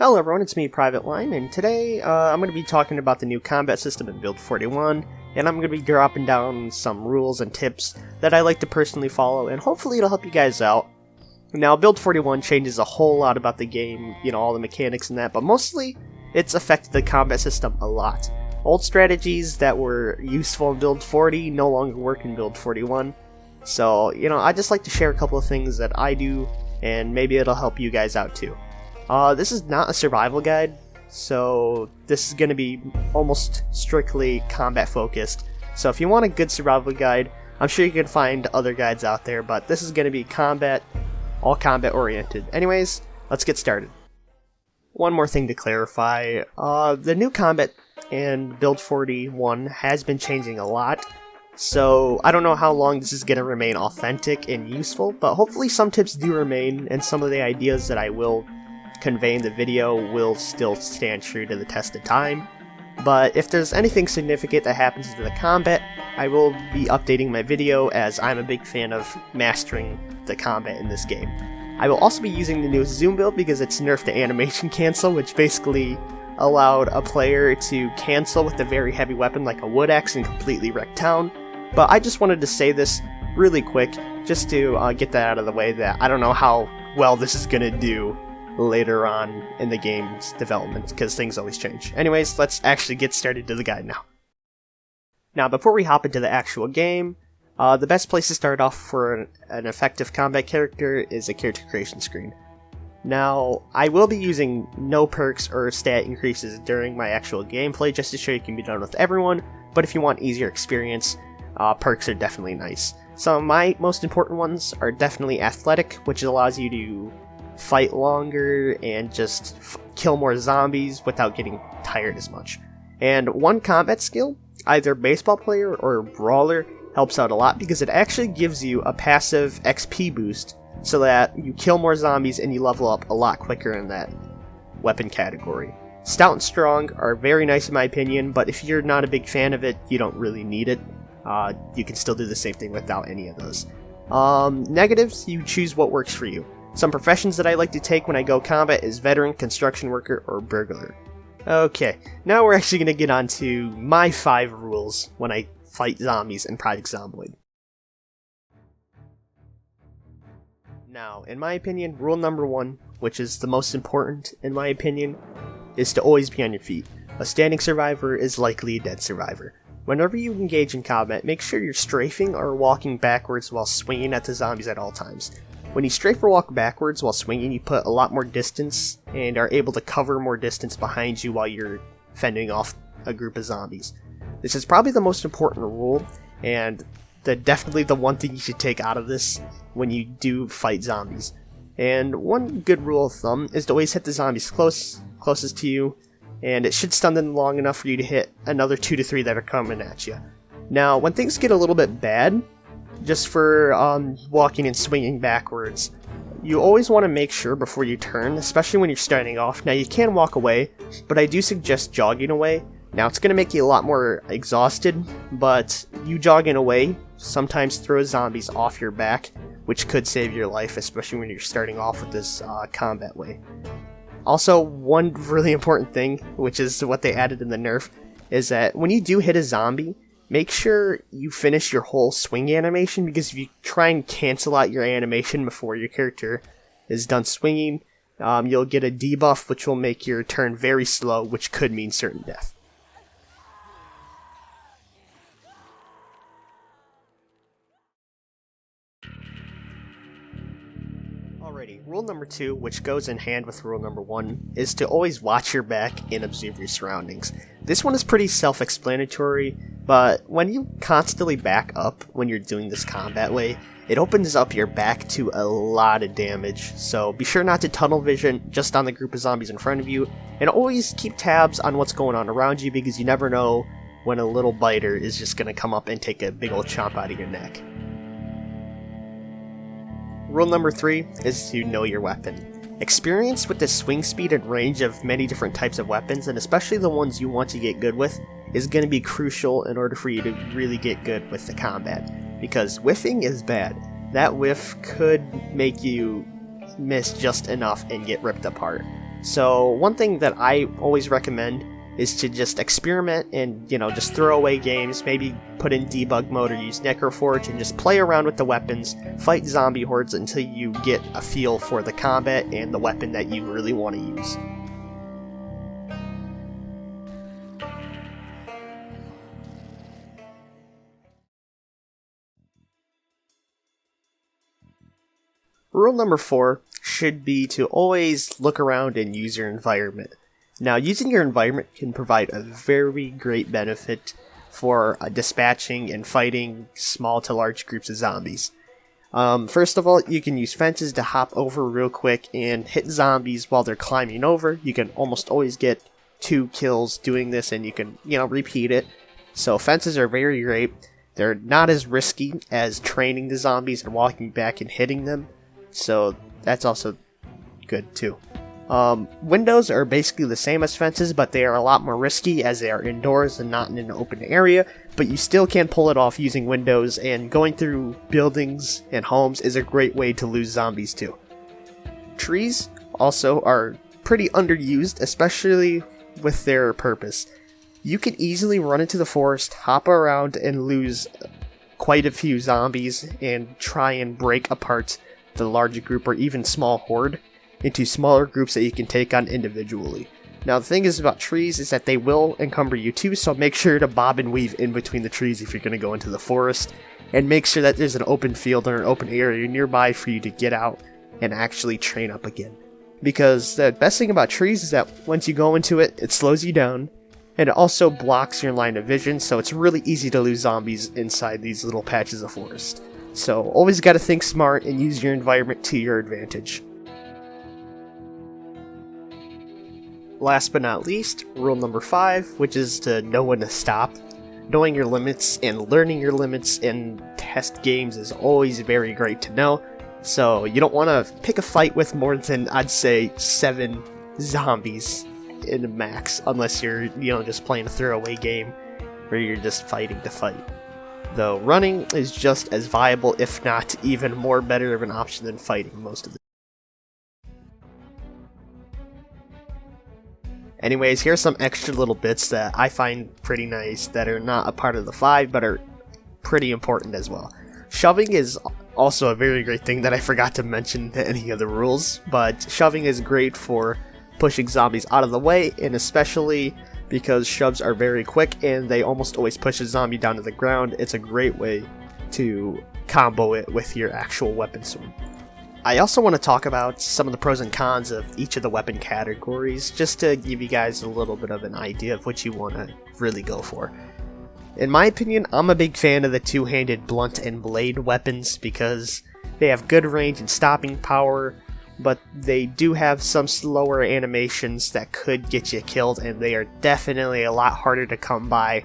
Hello everyone, it's me, Private Line, and today I'm going to be talking about the new combat system in Build 41, and I'm going to be dropping down some rules and tips that I like to personally follow, and hopefully it'll help you guys out. Now, Build 41 changes a whole lot about the game, all the mechanics and that, but mostly it's affected the combat system a lot. Old strategies that were useful in Build 40 no longer work in Build 41, so, I just like to share a couple of things that I do, and maybe it'll help you guys out too. This is not a survival guide, so this is going to be almost strictly combat focused. So if you want a good survival guide, I'm sure you can find other guides out there, but this is going to be all combat oriented. Anyways, let's get started. One more thing to clarify, the new combat in Build 41 has been changing a lot, so I don't know how long this is going to remain authentic and useful, but hopefully some tips do remain, and some of the ideas that I will convey in the video will still stand true to the test of time. But if there's anything significant that happens to the combat, I will be updating my video, as I'm a big fan of mastering the combat in this game. I will also be using the newest zoom build because it's nerfed the animation cancel, which basically allowed a player to cancel with a very heavy weapon like a wood axe and completely wreck town. But I just wanted to say this really quick, just to get that out of the way, that I don't know how well this is gonna do later on in the game's development, because things always change. Anyways, let's actually get started to the guide now. Now, before we hop into the actual game, the best place to start off for an effective combat character is a character creation screen. Now, I will be using no perks or stat increases during my actual gameplay just to show you can be done with everyone, but if you want easier experience, perks are definitely nice. Some of my most important ones are definitely athletic, which allows you to fight longer and just kill more zombies without getting tired as much. And one combat skill, either baseball player or brawler, helps out a lot because it actually gives you a passive XP boost so that you kill more zombies and you level up a lot quicker in that weapon category. Stout and strong are very nice in my opinion, but if you're not a big fan of it, you don't really need it. You can still do the same thing without any of those. Negatives, you choose what works for you. Some professions that I like to take when I go combat is veteran, construction worker, or burglar. Okay, now we're actually going to get on to my 5 rules when I fight zombies in Project Zomboid. Now, in my opinion, rule number 1, which is the most important in my opinion, is to always be on your feet. A standing survivor is likely a dead survivor. Whenever you engage in combat, make sure you're strafing or walking backwards while swinging at the zombies at all times. When you strafe or walk backwards while swinging, you put a lot more distance and are able to cover more distance behind you while you're fending off a group of zombies. This is probably the most important rule, and definitely the one thing you should take out of this when you do fight zombies. And one good rule of thumb is to always hit the zombies closest to you, and it should stun them long enough for you to hit another 2 to 3 that are coming at you. Now, when things get a little bit bad, just for walking and swinging backwards, you always want to make sure before you turn, especially when you're starting off. Now, you can walk away, but I do suggest jogging away. Now, it's going to make you a lot more exhausted, but you jogging away sometimes throws zombies off your back, which could save your life, especially when you're starting off with this combat way. Also, one really important thing, which is what they added in the nerf, is that when you do hit a zombie, make sure you finish your whole swing animation, because if you try and cancel out your animation before your character is done swinging, you'll get a debuff which will make your turn very slow, which could mean certain death. Alrighty, rule number 2, which goes in hand with rule number 1, is to always watch your back and observe your surroundings. This one is pretty self-explanatory, but when you constantly back up when you're doing this combat way, it opens up your back to a lot of damage, so be sure not to tunnel vision just on the group of zombies in front of you, and always keep tabs on what's going on around you, because you never know when a little biter is just going to come up and take a big old chomp out of your neck. Rule number 3 is to know your weapon. Experience with the swing speed and range of many different types of weapons, and especially the ones you want to get good with, is going to be crucial in order for you to really get good with the combat. Because whiffing is bad. That whiff could make you miss just enough and get ripped apart. So one thing that I always recommend is to just experiment and, just throw away games, maybe put in debug mode or use Necroforge and just play around with the weapons, fight zombie hordes until you get a feel for the combat and the weapon that you really want to use. Rule number 4 should be to always look around and use your environment. Now, using your environment can provide a very great benefit for dispatching and fighting small to large groups of zombies. First of all, you can use fences to hop over real quick and hit zombies while they're climbing over. You can almost always get 2 kills doing this, and you can, repeat it. So fences are very great. They're not as risky as training the zombies and walking back and hitting them. So that's also good too. Windows are basically the same as fences, but they are a lot more risky as they are indoors and not in an open area, but you still can pull it off using windows, and going through buildings and homes is a great way to lose zombies too. Trees also are pretty underused, especially with their purpose. You can easily run into the forest, hop around, and lose quite a few zombies and try and break apart the larger group or even small horde into smaller groups that you can take on individually. Now the thing is about trees is that they will encumber you too, so make sure to bob and weave in between the trees if you're going to go into the forest, and make sure that there's an open field or an open area nearby for you to get out and actually train up again. Because the best thing about trees is that once you go into it, it slows you down, and it also blocks your line of vision, so it's really easy to lose zombies inside these little patches of forest. So always got to think smart and use your environment to your advantage. Last but not least, rule number 5, which is to know when to stop. Knowing your limits and learning your limits in test games is always very great to know. So you don't want to pick a fight with more than, I'd say, 7 zombies in a max, unless you're, just playing a throwaway game where you're just fighting to fight. Though running is just as viable, if not even more better of an option than fighting most of the time. Anyways, here's some extra little bits that I find pretty nice that are not a part of the 5, but are pretty important as well. Shoving is also a very great thing that I forgot to mention to any of the rules, but shoving is great for pushing zombies out of the way, and especially because shoves are very quick and they almost always push a zombie down to the ground. It's a great way to combo it with your actual weapon sword. I also want to talk about some of the pros and cons of each of the weapon categories, just to give you guys a little bit of an idea of what you want to really go for. In my opinion, I'm a big fan of the two-handed blunt and blade weapons because they have good range and stopping power, but they do have some slower animations that could get you killed, and they are definitely a lot harder to come by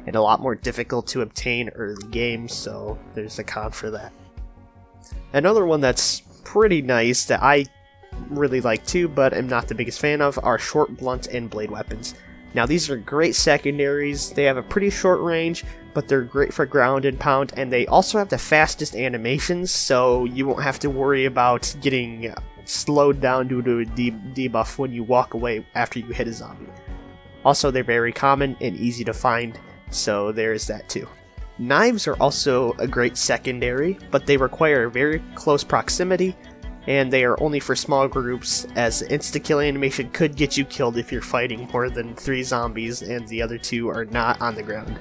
and a lot more difficult to obtain early game, so there's a con for that. Another one that's pretty nice that I really like too, but am not the biggest fan of, are short blunt and blade weapons. Now these are great secondaries. They have a pretty short range, but they're great for ground and pound, and they also have the fastest animations, so you won't have to worry about getting slowed down due to a debuff when you walk away after you hit a zombie. Also, they're very common and easy to find, so there's that too. Knives are also a great secondary, but they require very close proximity, and they are only for small groups, as the insta-kill animation could get you killed if you're fighting more than 3 zombies and the other 2 are not on the ground.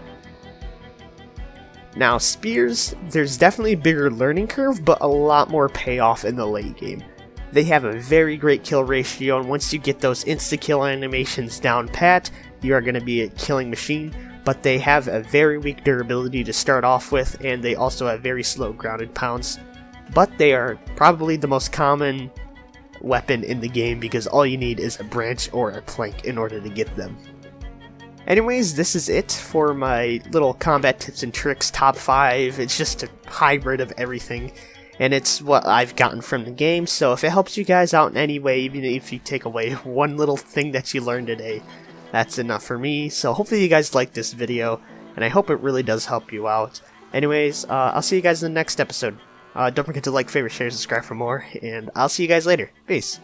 Now, spears, there's definitely a bigger learning curve, but a lot more payoff in the late game. They have a very great kill ratio, and once you get those insta-kill animations down pat, you are going to be a killing machine. But they have a very weak durability to start off with, and they also have very slow grounded pounds. But they are probably the most common weapon in the game because all you need is a branch or a plank in order to get them. Anyways, this is it for my little combat tips and tricks top 5. It's just a hybrid of everything, and it's what I've gotten from the game, so if it helps you guys out in any way, even if you take away one little thing that you learned today, that's enough for me. So hopefully you guys like this video, and I hope it really does help you out. Anyways, I'll see you guys in the next episode. Don't forget to like, favorite, share, subscribe for more, and I'll see you guys later. Peace.